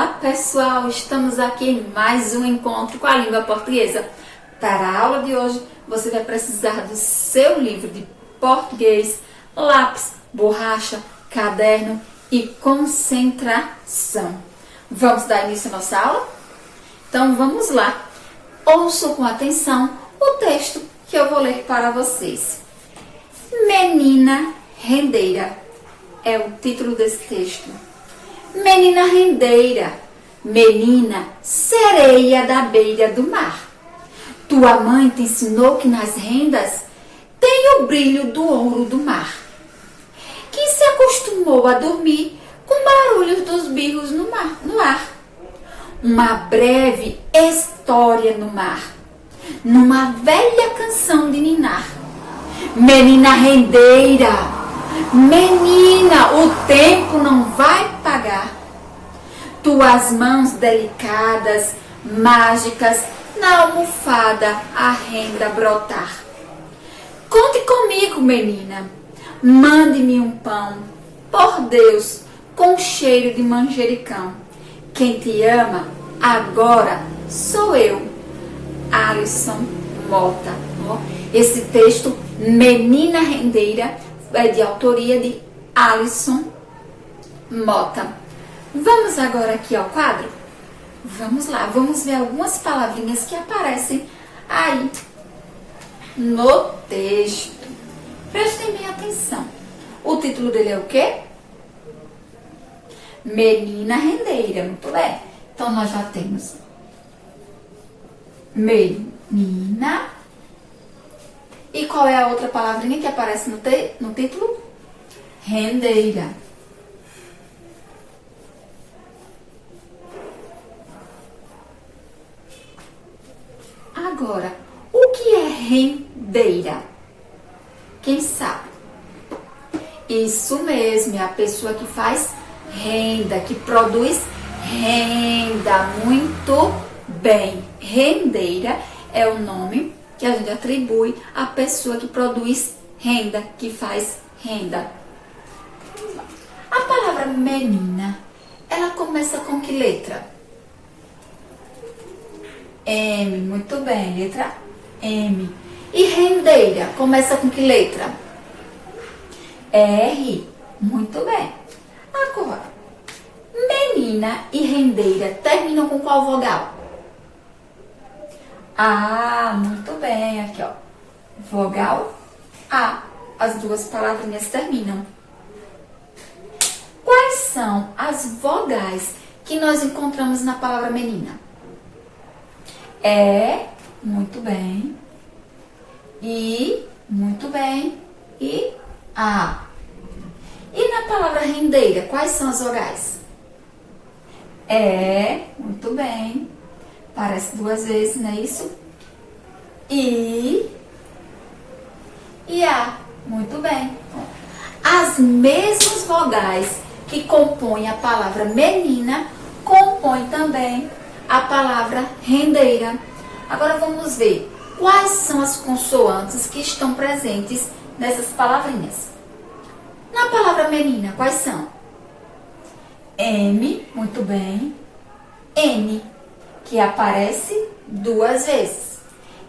Olá pessoal, estamos aqui em mais um encontro com a língua portuguesa. Para a aula de hoje, você vai precisar do seu livro de português, lápis, borracha, caderno e concentração. Vamos dar início à nossa aula? Então vamos lá. Ouçam com atenção o texto que eu vou ler para vocês. Menina rendeira é o título desse texto. Menina rendeira, menina sereia da beira do mar. Tua mãe te ensinou que nas rendas tem o brilho do ouro do mar. Que se acostumou a dormir com barulhos dos birros no ar. Uma breve história no mar, numa velha canção de ninar. Menina rendeira, menina, o tempo não vai pagar. Tuas mãos delicadas, mágicas, na almofada a renda brotar. Conte comigo, menina, mande-me um pão, por Deus, com cheiro de manjericão. Quem te ama agora sou eu, Alisson Mota. Esse texto, Menina Rendeira, é de autoria de Alisson Mota. Vamos agora aqui ao quadro? Vamos lá, vamos ver algumas palavrinhas que aparecem aí no texto. Prestem bem atenção. O título dele é o quê? Menina rendeira, muito bem. Então nós já temos menina. E qual é a outra palavrinha que aparece no título? Rendeira. Agora, o que é rendeira? Quem sabe? Isso mesmo, é a pessoa que faz renda, que produz renda. Muito bem. Rendeira é o nome que a gente atribui à pessoa que produz renda, que faz renda. A palavra menina, ela começa com que letra? M, muito bem, letra M. E rendeira, começa com que letra? R, muito bem. Agora, menina e rendeira terminam com qual vogal? A, muito bem, aqui ó, vogal A, as duas palavrinhas terminam. Quais são as vogais que nós encontramos na palavra menina? É, muito bem, I, muito bem, e A. E na palavra rendeira, quais são as vogais? É, muito bem, parece duas vezes, não é isso? I e A, muito bem. As mesmas vogais que compõem a palavra menina, compõem também a palavra rendeira. Agora vamos ver quais são as consoantes que estão presentes nessas palavrinhas. Na palavra menina, quais são? M, muito bem. N, que aparece duas vezes.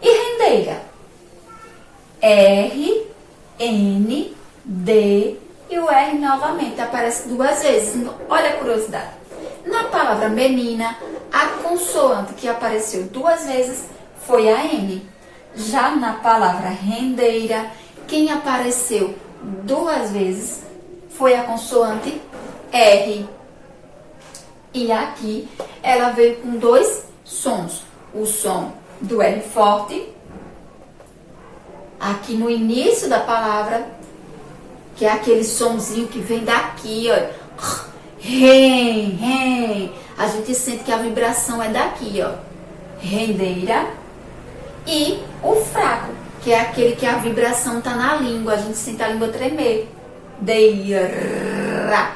E rendeira? R, N, D e o R novamente aparece duas vezes. Olha a curiosidade. Na palavra menina, a consoante que apareceu duas vezes foi a N. Já na palavra rendeira, quem apareceu duas vezes foi a consoante R. E aqui ela veio com dois sons. O som do R forte, aqui no início da palavra, que é aquele sonzinho que vem daqui, ó. Rem. A gente sente que a vibração é daqui, ó. Rendeira. E o fraco, que é aquele que a vibração tá na língua. A gente sente a língua tremer. Deira.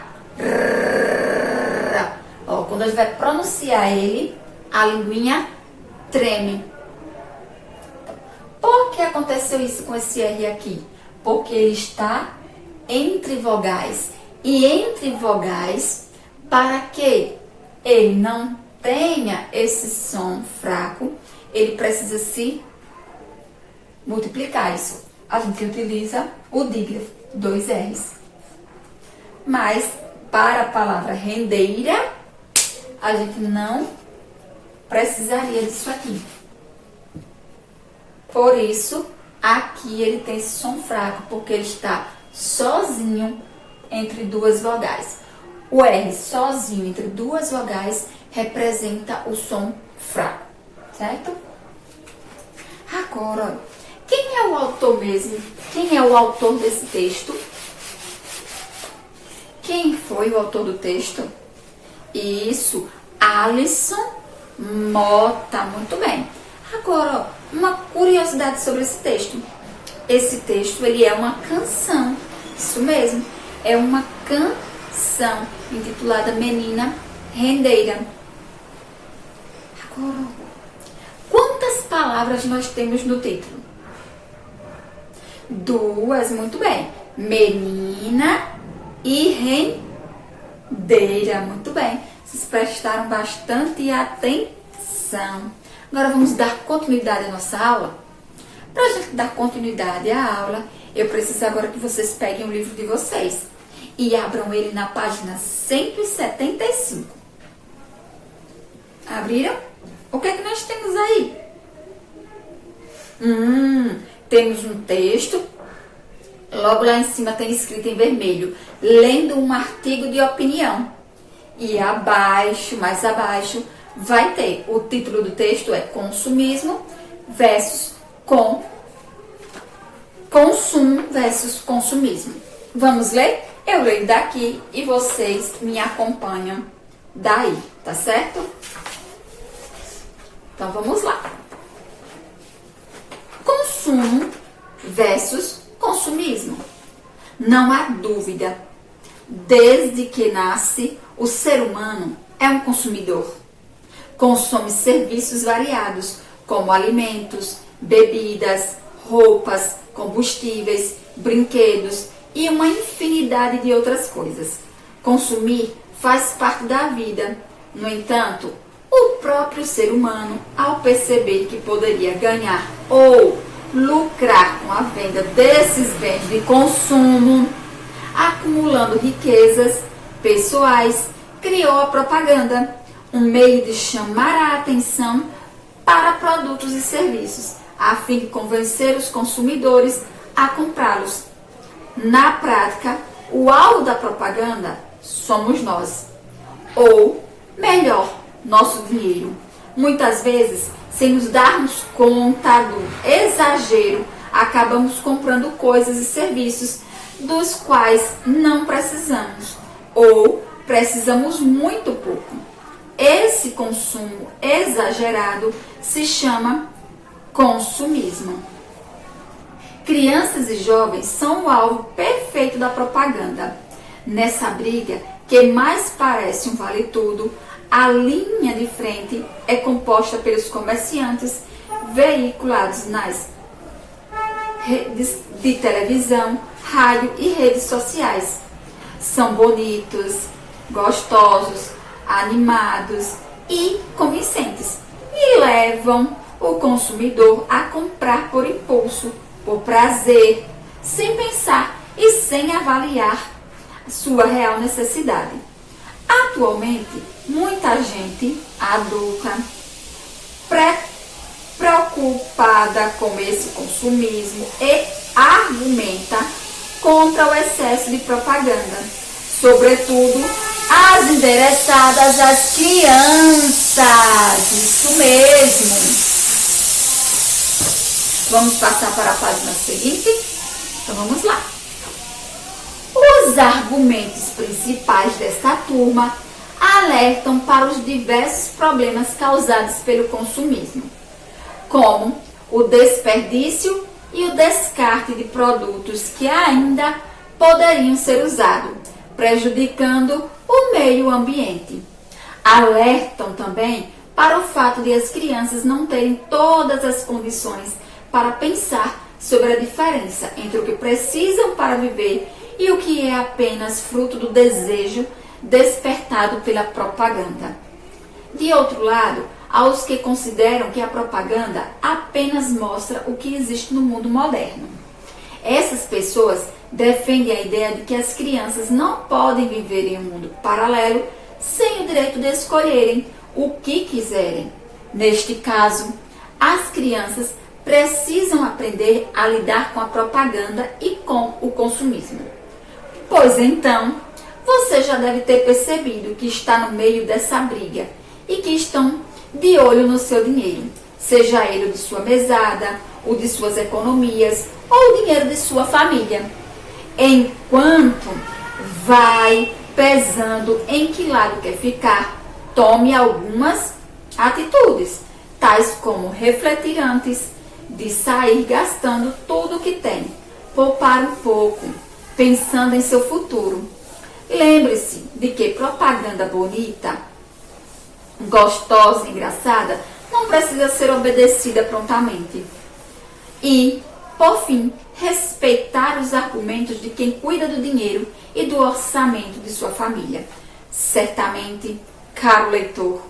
Ó, quando a gente vai pronunciar ele, a linguinha treme. Por que aconteceu isso com esse R aqui? Porque ele está entre vogais. E entre vogais, para que ele não tenha esse som fraco, ele precisa se multiplicar isso. A gente utiliza o dígrafo, 2 R's. Mas para a palavra rendeira, a gente não precisaria disso aqui. Por isso, aqui ele tem esse som fraco, porque ele está sozinho entre duas vogais. O R sozinho entre duas vogais representa o som fraco, certo? Agora, quem é o autor mesmo? Quem é o autor desse texto? Quem foi o autor do texto? Isso, Alisson Mota, muito bem. Agora, uma curiosidade sobre esse texto. Esse texto, ele é uma canção, isso mesmo, é uma canção intitulada Menina Rendeira. Agora, quantas palavras nós temos no título? 2, muito bem. Menina e rendeira, muito bem. Vocês prestaram bastante atenção. Agora vamos dar continuidade à nossa aula. Para a gente dar continuidade à aula, eu preciso agora que vocês peguem o livro de vocês e abram ele na página 175. Abriram? O que é que nós temos aí? Temos um texto. Logo lá em cima tem escrito em vermelho, lendo um artigo de opinião. E abaixo, mais abaixo, vai ter o título do texto é Consumismo versus Consumo versus Consumismo. Vamos ler? Eu leio daqui e vocês me acompanham daí, tá certo? Então vamos lá. Consumo versus consumismo. Não há dúvida. Desde que nasce, o ser humano é um consumidor. Consome serviços variados, como alimentos, bebidas, roupas, combustíveis, brinquedos e uma infinidade de outras coisas. Consumir faz parte da vida. No entanto, o próprio ser humano, ao perceber que poderia ganhar ou lucrar com a venda desses bens de consumo, acumulando riquezas pessoais, criou a propaganda, um meio de chamar a atenção para produtos e serviços, a fim de convencer os consumidores a comprá-los. Na prática, o alvo da propaganda somos nós, ou melhor, nosso dinheiro. Muitas vezes, sem nos darmos conta do exagero, acabamos comprando coisas e serviços dos quais não precisamos, ou precisamos muito pouco. Esse consumo exagerado se chama consumismo. Crianças e jovens são o alvo perfeito da propaganda. Nessa briga, que mais parece um vale-tudo, a linha de frente é composta pelos comerciantes veiculados nas redes de televisão, rádio e redes sociais. São bonitos, gostosos, animados e convincentes e levam o consumidor a comprar por impulso, por prazer, sem pensar e sem avaliar sua real necessidade. Atualmente, muita gente adulta, preocupada com esse consumismo e argumenta contra o excesso de propaganda, sobretudo as interessadas às crianças. Isso mesmo. Vamos passar para a página seguinte? Então vamos lá. Os argumentos principais desta turma alertam para os diversos problemas causados pelo consumismo, como o desperdício e o descarte de produtos que ainda poderiam ser usados, prejudicando o meio ambiente. Alertam também para o fato de as crianças não terem todas as condições para pensar sobre a diferença entre o que precisam para viver e o que é apenas fruto do desejo despertado pela propaganda. De outro lado, há os que consideram que a propaganda apenas mostra o que existe no mundo moderno. Essas pessoas defendem a ideia de que as crianças não podem viver em um mundo paralelo sem o direito de escolherem o que quiserem. Neste caso, as crianças precisam aprender a lidar com a propaganda e com o consumismo. Pois então, você já deve ter percebido que está no meio dessa briga e que estão de olho no seu dinheiro, seja ele o de sua mesada, o de suas economias ou o dinheiro de sua família. Enquanto vai pesando em que lado quer ficar, tome algumas atitudes, tais como refletir antes de sair gastando tudo o que tem, poupar um pouco, pensando em seu futuro. Lembre-se de que propaganda bonita, gostosa, engraçada, não precisa ser obedecida prontamente. E, por fim, respeitar os argumentos de quem cuida do dinheiro e do orçamento de sua família. Certamente, caro leitor,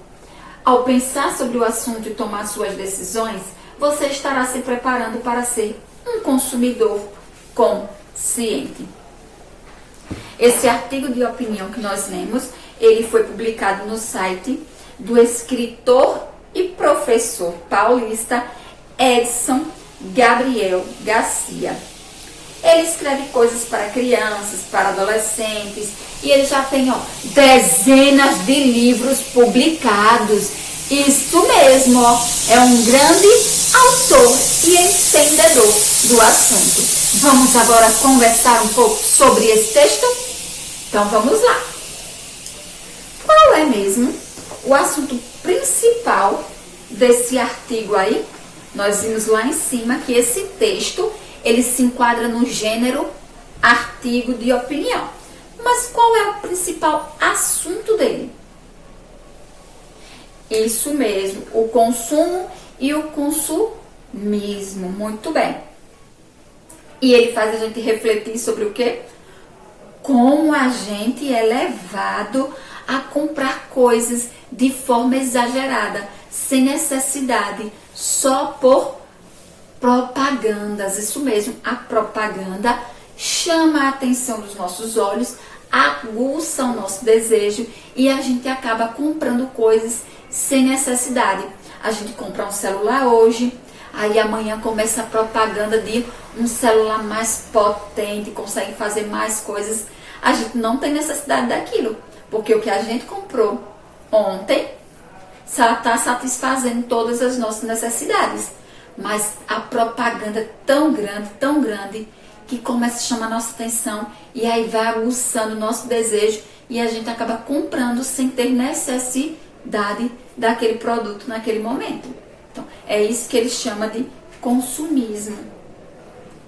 ao pensar sobre o assunto e tomar suas decisões, você estará se preparando para ser um consumidor consciente. Esse artigo de opinião que nós lemos, ele foi publicado no site do escritor e professor paulista Edson Gabriel Garcia. Ele escreve coisas para crianças, para adolescentes, e ele já tem dezenas de livros publicados. Isso mesmo, é um grande autor e entendedor do assunto. Vamos agora conversar um pouco sobre esse texto? Então vamos lá. Qual é mesmo o assunto principal desse artigo aí? Nós vimos lá em cima que esse texto, ele se enquadra no gênero artigo de opinião. Mas qual é o principal assunto dele? Isso mesmo, o consumo e o consumismo. Muito bem. E ele faz a gente refletir sobre o quê? Como a gente é levado a comprar coisas de forma exagerada, sem necessidade, só por propagandas. Isso mesmo, a propaganda chama a atenção dos nossos olhos, aguça o nosso desejo e a gente acaba comprando coisas sem necessidade. A gente compra um celular hoje, aí amanhã começa a propaganda de um celular mais potente, consegue fazer mais coisas. A gente não tem necessidade daquilo, porque o que a gente comprou ontem está satisfazendo todas as nossas necessidades. Mas a propaganda é tão grande, que começa a chamar a nossa atenção e aí vai aguçando o nosso desejo e a gente acaba comprando sem ter necessidade daquele produto naquele momento. Então, é isso que ele chama de consumismo.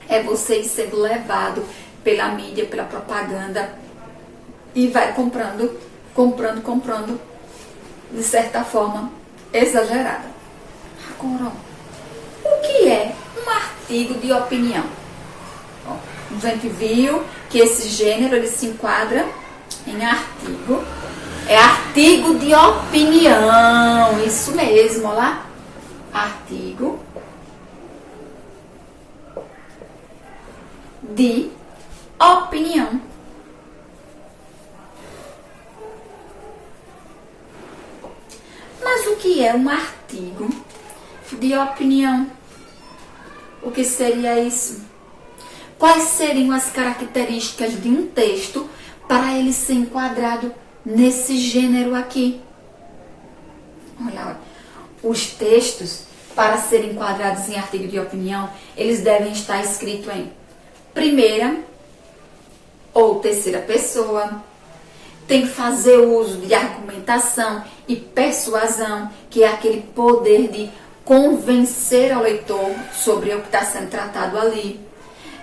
É você ir sendo levado pela mídia, pela propaganda e vai comprando, de certa forma exagerada. Agora, o que é um artigo de opinião? A gente viu que esse gênero ele se enquadra em artigo. É artigo de opinião. Isso mesmo, olha lá. Artigo de opinião. Mas o que é um artigo de opinião? O que seria isso? Quais seriam as características de um texto para ele ser enquadrado nesse gênero aqui? Olha, os textos, para serem enquadrados em artigo de opinião, eles devem estar escritos em primeira ou terceira pessoa. Tem que fazer uso de argumentação e persuasão, que é aquele poder de convencer ao leitor sobre o que está sendo tratado ali.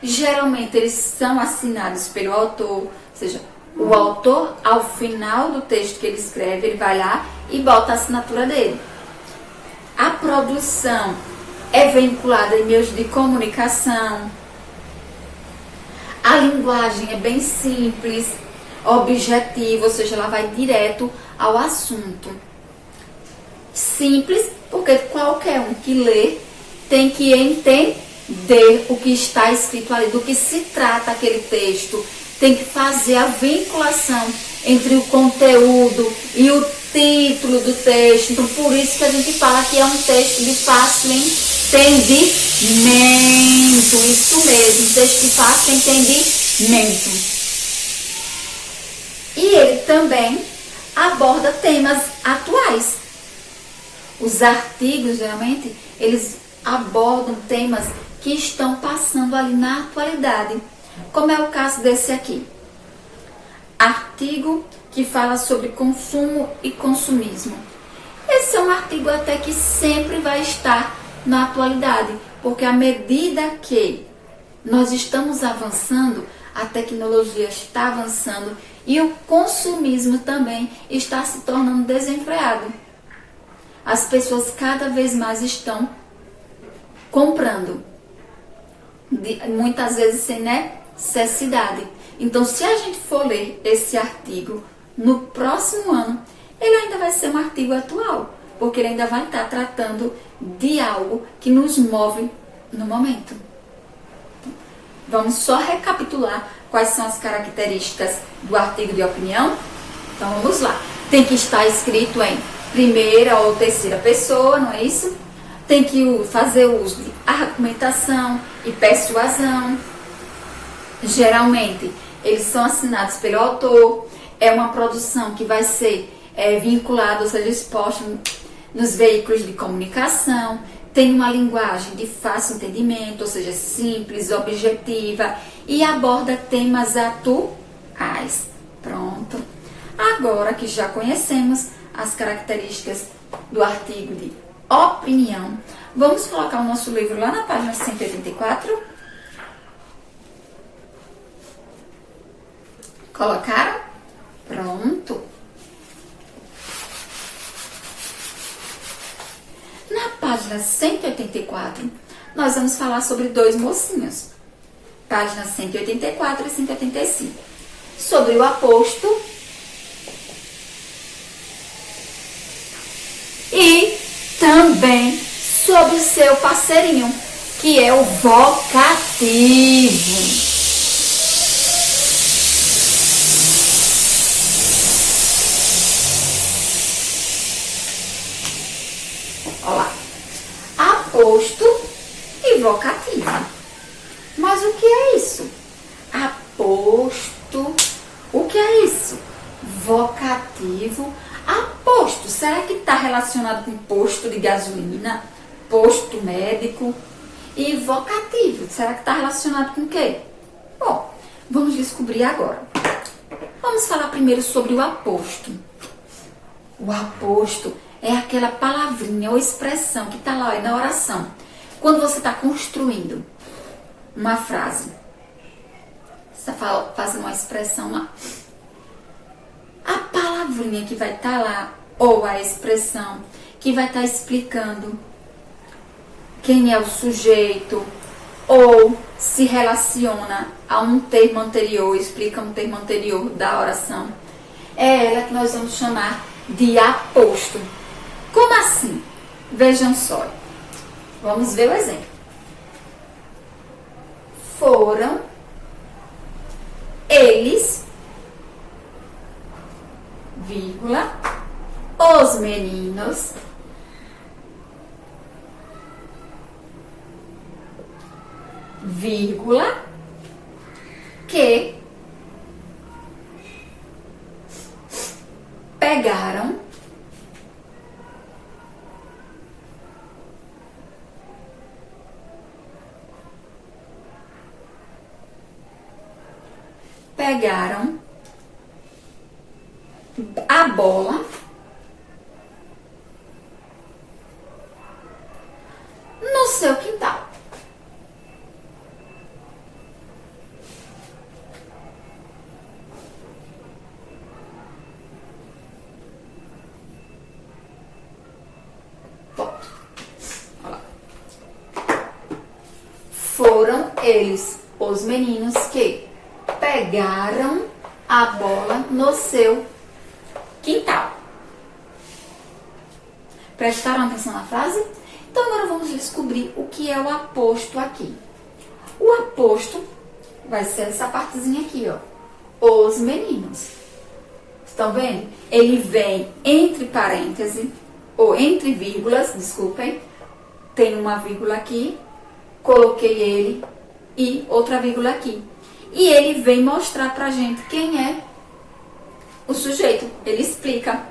Geralmente eles são assinados pelo autor, ou seja, o autor, ao final do texto que ele escreve, ele vai lá e bota a assinatura dele. A produção é vinculada em meios de comunicação. A linguagem é bem simples, objetiva, ou seja, ela vai direto ao assunto. Simples, porque qualquer um que lê tem que entender o que está escrito ali, do que se trata aquele texto, tem que fazer a vinculação entre o conteúdo e o título do texto. Então, por isso que a gente fala que é um texto de fácil entendimento. Isso mesmo, texto de fácil entendimento. E ele também aborda temas atuais. Os artigos, geralmente, eles abordam temas que estão passando ali na atualidade. Como é o caso desse aqui. Artigo que fala sobre consumo e consumismo. Esse é um artigo até que sempre vai estar na atualidade, porque à medida que nós estamos avançando, a tecnologia está avançando e o consumismo também está se tornando desenfreado. As pessoas cada vez mais estão comprando, muitas vezes sem necessidade. Então, se a gente for ler esse artigo no próximo ano, ele ainda vai ser um artigo atual, porque ele ainda vai estar tratando de algo que nos move no momento. Vamos só recapitular quais são as características do artigo de opinião? Então, vamos lá. Tem que estar escrito em primeira ou terceira pessoa, não é isso? Tem que fazer uso de argumentação e persuasão. Geralmente, eles são assinados pelo autor. É uma produção que vai ser vinculada, ou seja, exposta nos veículos de comunicação. Tem uma linguagem de fácil entendimento, ou seja, simples, objetiva, e aborda temas atuais. Pronto. Agora que já conhecemos as características do artigo de opinião, vamos colocar o nosso livro lá na página 184. Colocaram? Pronto. Na página 184, nós vamos falar sobre dois mocinhos. Páginas 184 e 185. Sobre o aposto e também sobre o seu parceirinho, que é o vocativo. Olha lá. Aposto e vocativo. Mas o que é isso? Aposto. O que é isso? Vocativo. Aposto. Será que está relacionado com posto de gasolina? Posto médico? E vocativo. Será que está relacionado com o quê? Bom, vamos descobrir agora. Vamos falar primeiro sobre o aposto. O aposto é aquela palavrinha ou expressão que está lá na oração. Quando você está construindo uma frase, você está fazendo uma expressão lá. A palavrinha que vai estar lá, ou a expressão que vai estar explicando quem é o sujeito, ou se relaciona a um termo anterior, explica um termo anterior da oração, é ela que nós vamos chamar de aposto. Como assim? Vejam só. Vamos ver o exemplo. Foram eles, vírgula, os meninos, vírgula, que pegaram a bola no seu quintal. Ponto. Olha lá. Foram eles, os meninos, que pegaram a bola no seu quintal. Prestaram atenção na frase? Então agora vamos descobrir o que é o aposto aqui. O aposto vai ser essa partezinha aqui, ó. Os meninos. Estão vendo? Ele vem entre parênteses, ou entre vírgulas, desculpem. Tem uma vírgula aqui, coloquei ele e outra vírgula aqui. E ele vem mostrar pra gente quem é o sujeito. Ele explica.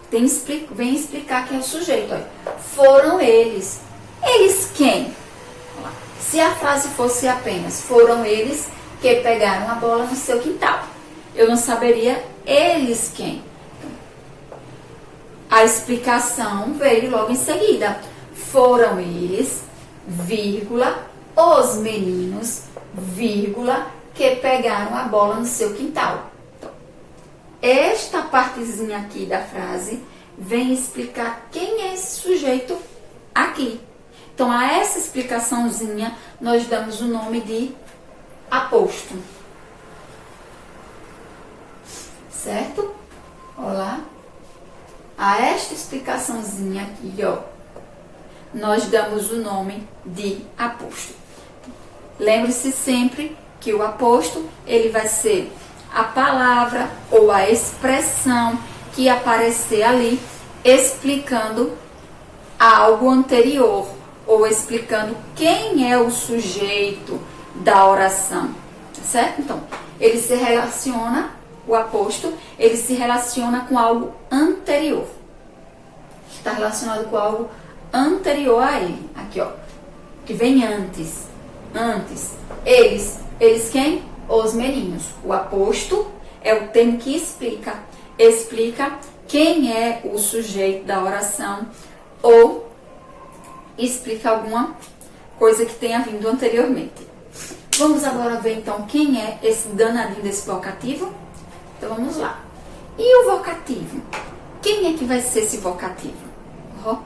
Vem explicar quem é o sujeito. Olha. Foram eles. Eles quem? Se a frase fosse apenas foram eles que pegaram a bola no seu quintal, eu não saberia eles quem. A explicação veio logo em seguida. Foram eles, vírgula, os meninos, vírgula, que pegaram a bola no seu quintal. Então, esta partezinha aqui da frase vem explicar quem é esse sujeito aqui. Então, a essa explicaçãozinha, nós damos o nome de aposto. Certo? Olá. A esta explicaçãozinha aqui, ó, nós damos o nome de aposto. Lembre-se sempre que o aposto, ele vai ser a palavra ou a expressão que aparecer ali explicando algo anterior ou explicando quem é o sujeito da oração, certo? Então, ele se relaciona, o aposto, ele se relaciona com algo anterior. Está relacionado com algo anterior a ele. Aqui, ó, que vem antes. Antes. Eles quem? Os meninos. O aposto é o termo que explica quem é o sujeito da oração ou explica alguma coisa que tenha vindo anteriormente. Vamos agora ver então quem é esse danadinho desse vocativo. Então vamos lá. E o vocativo? Quem é que vai ser esse vocativo? Oh,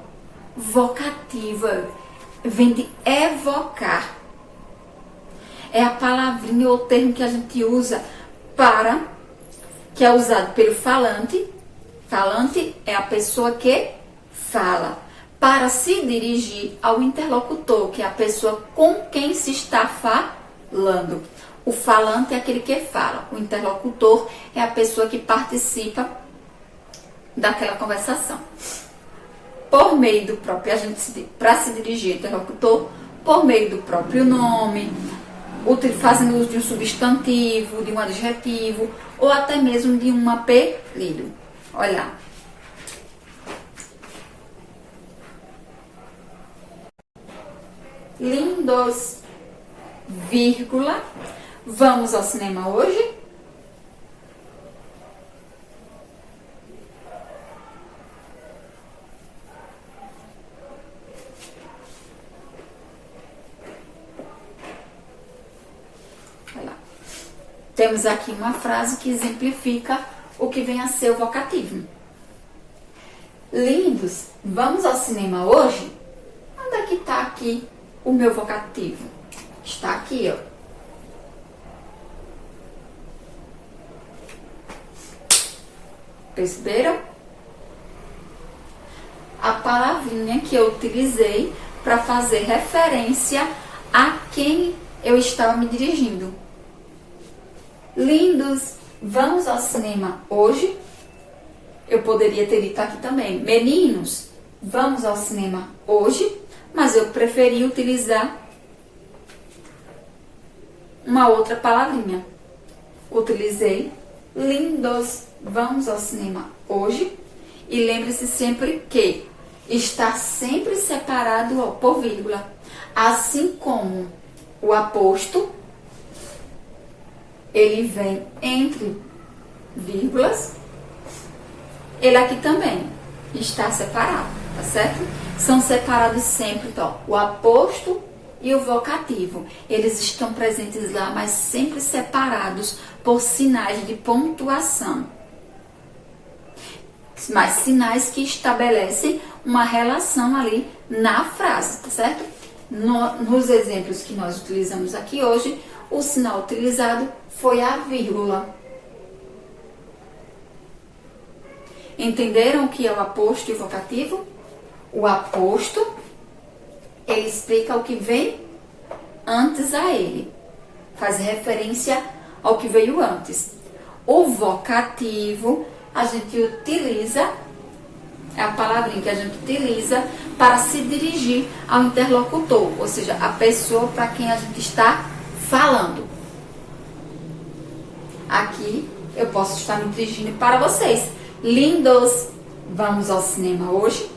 vocativo vem de evocar. É a palavrinha ou termo que a gente usa para, que é usado pelo falante. Falante é a pessoa que fala. Para se dirigir ao interlocutor, que é a pessoa com quem se está falando. O falante é aquele que fala. O interlocutor é a pessoa que participa daquela conversação. Por meio do próprio, para se dirigir ao interlocutor, por meio do próprio nome, fazendo uso de um substantivo, de um adjetivo, ou até mesmo de um apelido. Olha lá. Lindos, vírgula. Vamos ao cinema hoje? Olha lá. Temos aqui uma frase que exemplifica o que vem a ser o vocativo. Lindos, vamos ao cinema hoje? Onde é que está aqui o meu vocativo? Está aqui, ó. Perceberam? A palavrinha que eu utilizei para fazer referência a quem eu estava me dirigindo. Lindos, vamos ao cinema hoje? Eu poderia ter dito aqui também. Meninos, vamos ao cinema hoje? Mas eu preferi utilizar uma outra palavrinha. Utilizei lindos, vamos ao cinema hoje. E lembre-se sempre que está sempre separado ó, por vírgula. Assim como o aposto, ele vem entre vírgulas, ele aqui também está separado, tá certo? São separados sempre, então, o aposto e o vocativo. Eles estão presentes lá, mas sempre separados por sinais de pontuação. Mas sinais que estabelecem uma relação ali na frase, tá certo? Nos exemplos que nós utilizamos aqui hoje, o sinal utilizado foi a vírgula. Entenderam o que é o aposto e o vocativo? O aposto, ele explica o que vem antes a ele. Faz referência ao que veio antes. O vocativo, a gente utiliza, é a palavrinha que a gente utiliza para se dirigir ao interlocutor, ou seja, a pessoa para quem a gente está falando. Aqui eu posso estar me dirigindo para vocês. Lindos! Vamos ao cinema hoje?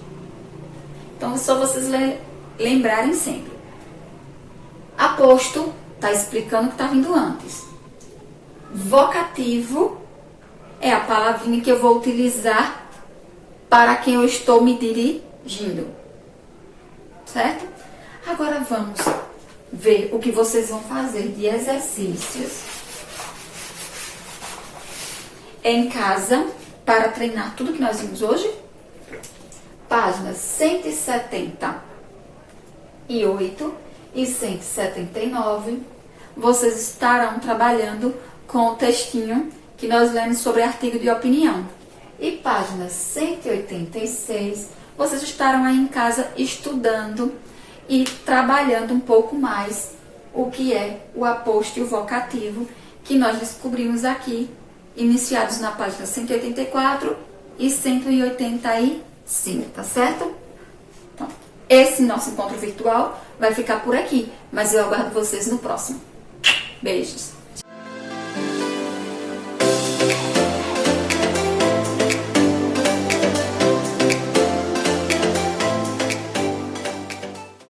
Então, só vocês lembrarem sempre. Aposto está explicando o que está vindo antes. Vocativo é a palavrinha que eu vou utilizar para quem eu estou me dirigindo. Certo? Agora vamos ver o que vocês vão fazer de exercícios em casa para treinar tudo que nós vimos hoje. Páginas 178 e 179, vocês estarão trabalhando com o textinho que nós lemos sobre artigo de opinião. E página 186, vocês estarão aí em casa estudando e trabalhando um pouco mais o que é o aposto e o vocativo que nós descobrimos aqui, iniciados na página 184 e 185, tá certo? Então, esse nosso encontro virtual vai ficar por aqui, mas eu aguardo vocês no próximo. Beijos!